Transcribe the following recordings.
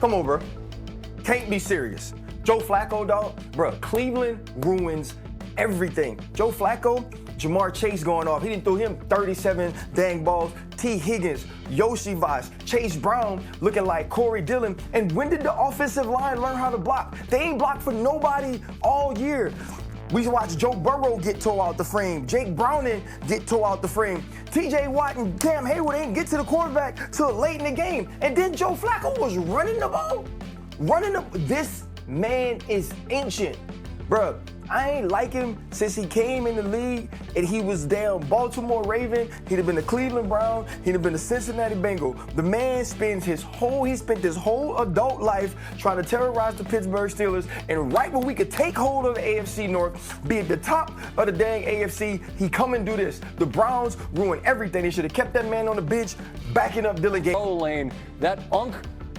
Come on, bro. Can't be serious. Joe Flacco, dog, bro, Cleveland ruins everything. Joe Flacco, Jamar Chase going off. He didn't throw him 37 dang balls. T. Higgins, Yoshi Vaz, Chase Brown looking like Corey Dillon. And when did the offensive line learn how to block? They ain't blocked for nobody all year. We watched Joe Burrow get tore out the frame. Jake Browning get tore out the frame. T.J. Watt and Cam Hayward ain't get to the quarterback till late in the game. And then Joe Flacco was running the ball. This man is ancient. Bruh, I ain't like him since he came in the league and he was down Baltimore Raven. He'd have been a Cleveland Brown. He'd have been a Cincinnati Bengal. The man spent his whole adult life trying to terrorize the Pittsburgh Steelers. And right when we could take hold of the AFC North, be at the top of the dang AFC, he come and do this. The Browns ruined everything. They should have kept that man on the bench, backing up Dylan Gates. Lane, that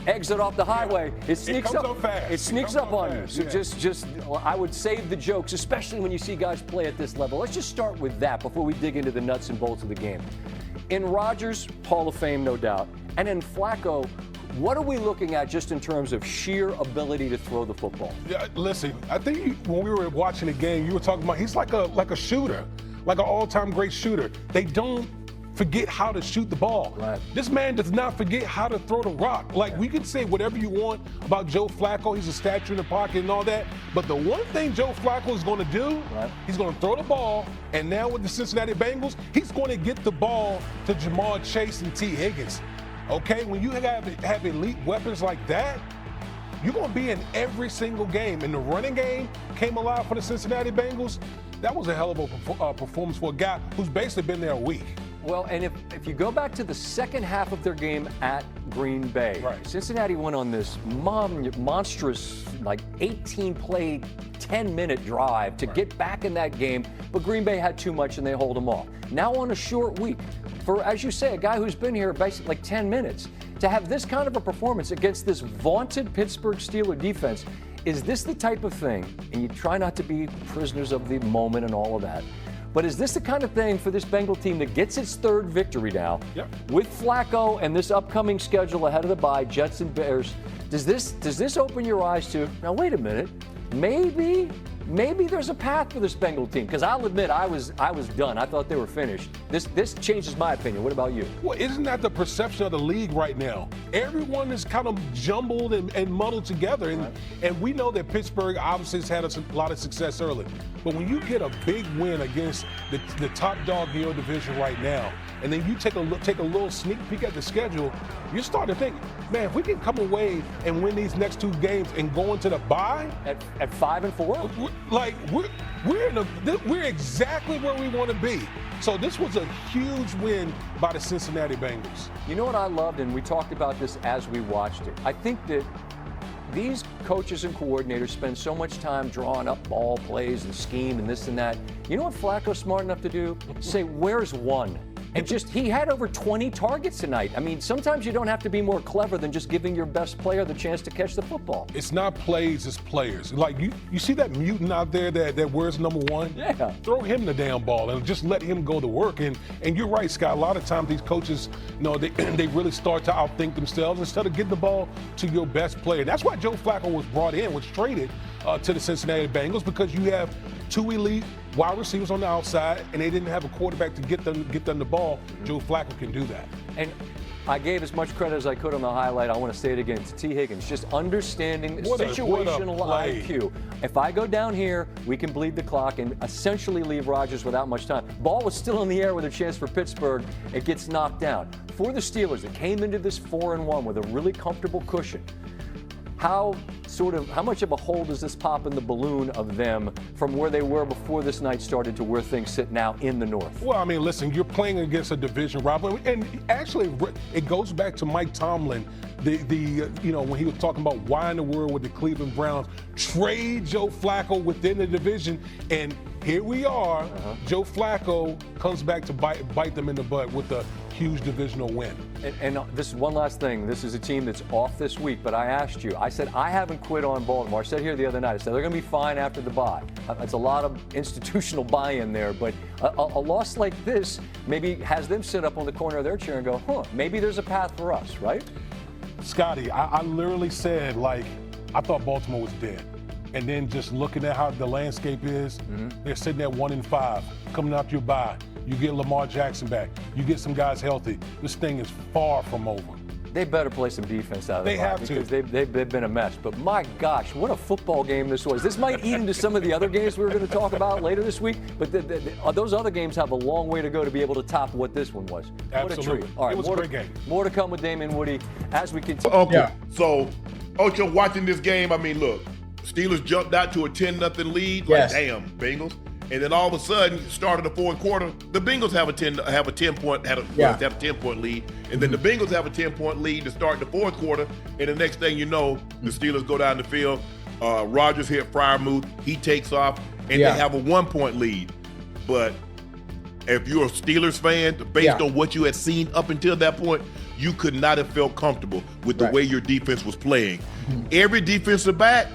exit off the highway, it sneaks up. Fast. It sneaks up on you. So just, I would save the jokes, especially when you see guys play at this level. Let's just start with that before we dig into the nuts and bolts of the game. In Rodgers, Hall of Fame, no doubt, and in Flacco, what are we looking at just in terms of sheer ability to throw the football? Yeah, listen, I think when we were watching the game, you were talking about he's like a shooter, like an all-time great shooter. They don't forget how to shoot the ball. Right. This man does not forget how to throw the rock. Like, we can say whatever you want about Joe Flacco, he's a statue in the pocket and all that, but the one thing Joe Flacco is going to do, he's going to throw the ball, and now with the Cincinnati Bengals, he's going to get the ball to Jamar Chase and T. Higgins. Okay, when you have elite weapons like that, you're going to be in every single game. And the running game came alive for the Cincinnati Bengals. That was a hell of a performance for a guy who's basically been there a week. Well, and if you go back to the second half of their game at Green Bay, Cincinnati went on this monstrous, like 18-play, 10-minute drive to get back in that game, but Green Bay had too much and they hold them off. Now on a short week, for, as you say, a guy who's been here basically like 10 minutes, to have this kind of a performance against this vaunted Pittsburgh Steelers defense, is this the type of thing, and you try not to be prisoners of the moment and all of that, but is this the kind of thing for this Bengal team that gets its third victory now with Flacco and this upcoming schedule ahead of the bye, Jets and Bears? Does this open your eyes to, now wait a minute, maybe there's a path for this Bengal team? Because I'll admit I was done. I thought they were finished. This changes my opinion. What about you? Well, isn't that the perception of the league right now? Everyone is kind of jumbled and muddled together, and we know that Pittsburgh obviously has had a lot of success early. But when you get a big win against the top dog in your division right now, and then you take a little sneak peek at the schedule, you start to think, man, if we can come away and win these next two games and go into the bye at 5-4, we're exactly where we want to be. So this was a huge win by the Cincinnati Bengals. You know what I loved, and we talked about this as we watched it. I think that these coaches and coordinators spend so much time drawing up ball plays and scheme and this and that. You know what Flacco's smart enough to do? Say, where's one? And he had over 20 targets tonight. I mean, sometimes you don't have to be more clever than just giving your best player the chance to catch the football. It's not plays, it's players. Like, you see that mutant out there that wears number one? Yeah. Throw him the damn ball and just let him go to work. And you're right, Scott, a lot of times these coaches, they really start to outthink themselves instead of getting the ball to your best player. That's why Joe Flacco was traded to the Cincinnati Bengals, because you have two elite wide receivers on the outside, and they didn't have a quarterback to get them the ball. Joe Flacco can do that. And I gave as much credit as I could on the highlight. I want to say it again to T. Higgins, just understanding situational IQ. If I go down here, we can bleed the clock and essentially leave Rodgers without much time. Ball was still in the air with a chance for Pittsburgh. It gets knocked down. For the Steelers, that came into this 4-1 with a really comfortable cushion, how much of a hole does this pop in the balloon of them from where they were before this night started to where things sit now in the North? Well, I mean, listen, you're playing against a division rival, and actually it goes back to Mike Tomlin, when he was talking about why in the world would the Cleveland Browns trade Joe Flacco within the division, and here we are. Joe Flacco comes back to bite them in the butt with a huge divisional win. And this is one last thing. This is a team that's off this week, but I asked you. I said, I haven't quit on Baltimore. I said here the other night, I said, they're going to be fine after the bye. It's a lot of institutional buy-in there, but a loss like this maybe has them sit up on the corner of their chair and go, maybe there's a path for us, right? Scotty, I literally said, like, I thought Baltimore was dead. And then just looking at how the landscape is, they're sitting at 1-5, coming out your bye. You get Lamar Jackson back. You get some guys healthy. This thing is far from over. They better play some defense out of the They have to. because they've been a mess. But my gosh, what a football game this was. This might eat into some of the other games we were going to talk about later this week, but those other games have a long way to go to be able to top what this one was. Absolutely. What a treat. All right, It was a great game. More to come with Damon Woody as we continue. Okay, so Ocho, watching this game, I mean, look, Steelers jumped out to a 10-0 lead. Yes. Like, damn, Bengals. And then all of a sudden, started the fourth quarter, the Bengals have a 10-point lead, and then the Bengals have a 10-point lead to start the fourth quarter. And the next thing you know, the Steelers go down the field. Rodgers hit Freiermuth, he takes off, and they have a 1-point lead. But if you're a Steelers fan, based on what you had seen up until that point, you could not have felt comfortable with the way your defense was playing. Every defensive back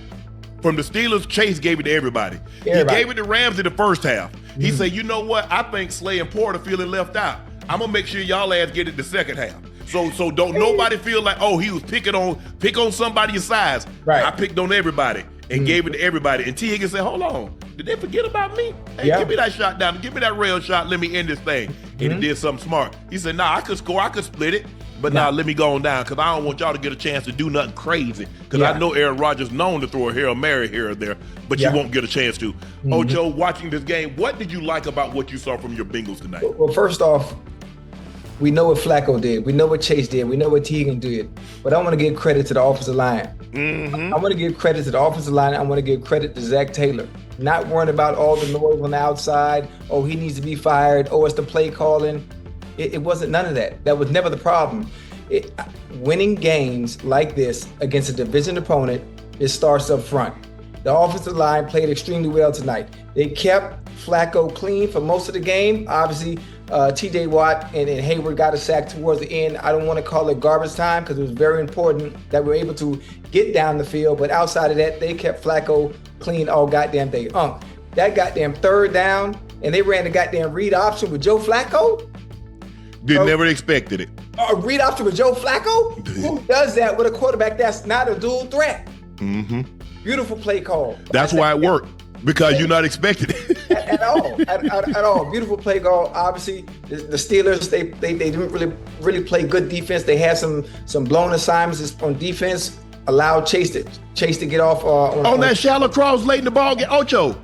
from the Steelers, Chase gave it to everybody. He gave it to Ramsey the first half. He said, you know what? I think Slay and Porter feeling left out. I'm going to make sure y'all ass get it the second half. So don't nobody feel like, oh, he was pick on somebody's size. Right. I picked on everybody and gave it to everybody. And T. Higgins said, hold on. Did they forget about me? Hey, give me that shot down. Give me that rail shot. Let me end this thing. And he did something smart. He said, nah, I could score. I could split it. But now let me go on down because I don't want y'all to get a chance to do nothing crazy. Because I know Aaron Rodgers known to throw a Hail Mary here or there, but you won't get a chance to. Ocho, watching this game, what did you like about what you saw from your Bengals tonight? Well, first off, we know what Flacco did. We know what Chase did. We know what Teagan did. But I want to give credit to the offensive line. I want to give credit to the offensive line. I want to give credit to Zach Taylor. Not worrying about all the noise on the outside. Oh, he needs to be fired. Oh, it's the play calling. It wasn't none of that. That was never the problem. Winning games like this against a division opponent, it starts up front. The offensive line played extremely well tonight. They kept Flacco clean for most of the game. Obviously, TJ Watt and Hayward got a sack towards the end. I don't want to call it garbage time because it was very important that we were able to get down the field. But outside of that, they kept Flacco clean all goddamn day. That goddamn third down, and they ran the goddamn read option with Joe Flacco. Never expected it. A read option with Joe Flacco? Who does that with a quarterback that's not a dual threat? Beautiful play call. That's why it worked, because you're not expecting it. At all. Beautiful play call. Obviously, the Steelers, they didn't really play good defense. They had some blown assignments on defense. Allowed Chase to get off on that shallow cross late in the ball game. Ocho,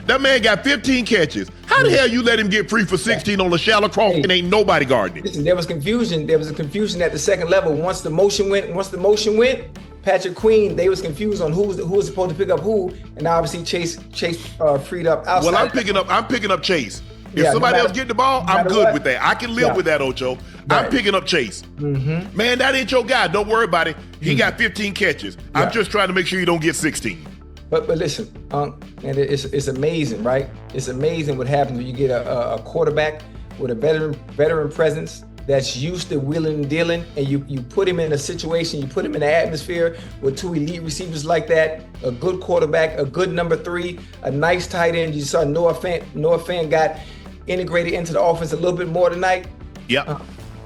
that man got 15 catches. How the hell you let him get free for 16 on the shallow cross and ain't nobody guarding it? Listen, there was confusion. There was a confusion at the second level. Once the motion went, Patrick Queen, they was confused on who was supposed to pick up who, and obviously Chase freed up outside. Well, I'm picking up Chase. If somebody else get the ball, I'm good with that. I can live with that, Ocho. I'm picking up Chase. Man, that ain't your guy. Don't worry about it. He got 15 catches. I'm just trying to make sure you don't get 16. But listen, and it's amazing, right? It's amazing what happens when you get a quarterback with a veteran presence that's used to wheeling and dealing, and you put him in a situation, you put him in an atmosphere with two elite receivers like that, a good quarterback, a good number 3, a nice tight end. You saw Noah Fant got integrated into the offense a little bit more tonight.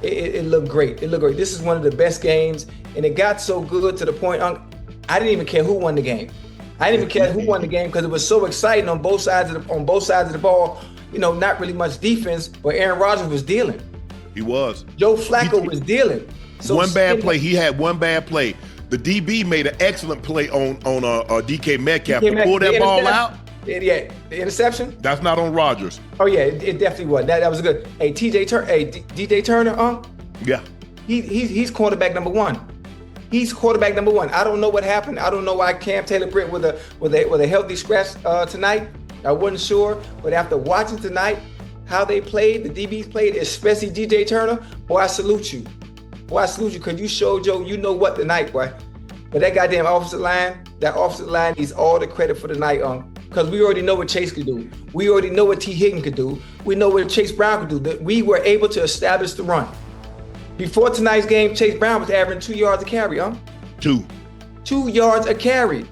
It looked great. This is one of the best games, and it got so good to the point, I didn't even care who won the game. Because it was so exciting on both sides of the ball. You know, not really much defense, but Aaron Rodgers was dealing. He was. Joe Flacco was dealing. So one bad play. He had one bad play. The DB made an excellent play on DK Metcalf to pull that ball out. Yeah, the interception. That's not on Rodgers. Oh yeah, it definitely was. That was good. Hey, DJ Turner, Yeah. He's quarterback number 1. He's quarterback number 1. I don't know what happened. I don't know why Cam Taylor-Britt with a healthy scratch tonight. I wasn't sure, but after watching tonight, how they played, the DBs played, especially DJ Turner, boy, I salute you. Because you showed Joe, you know what tonight, boy. But that goddamn offensive line needs all the credit for the night, because we already know what Chase could do. We already know what T. Higgins could do. We know what Chase Brown could do. That we were able to establish the run. Before tonight's game, Chase Brown was averaging 2 yards a carry, 2 yards a carry.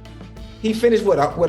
He finished what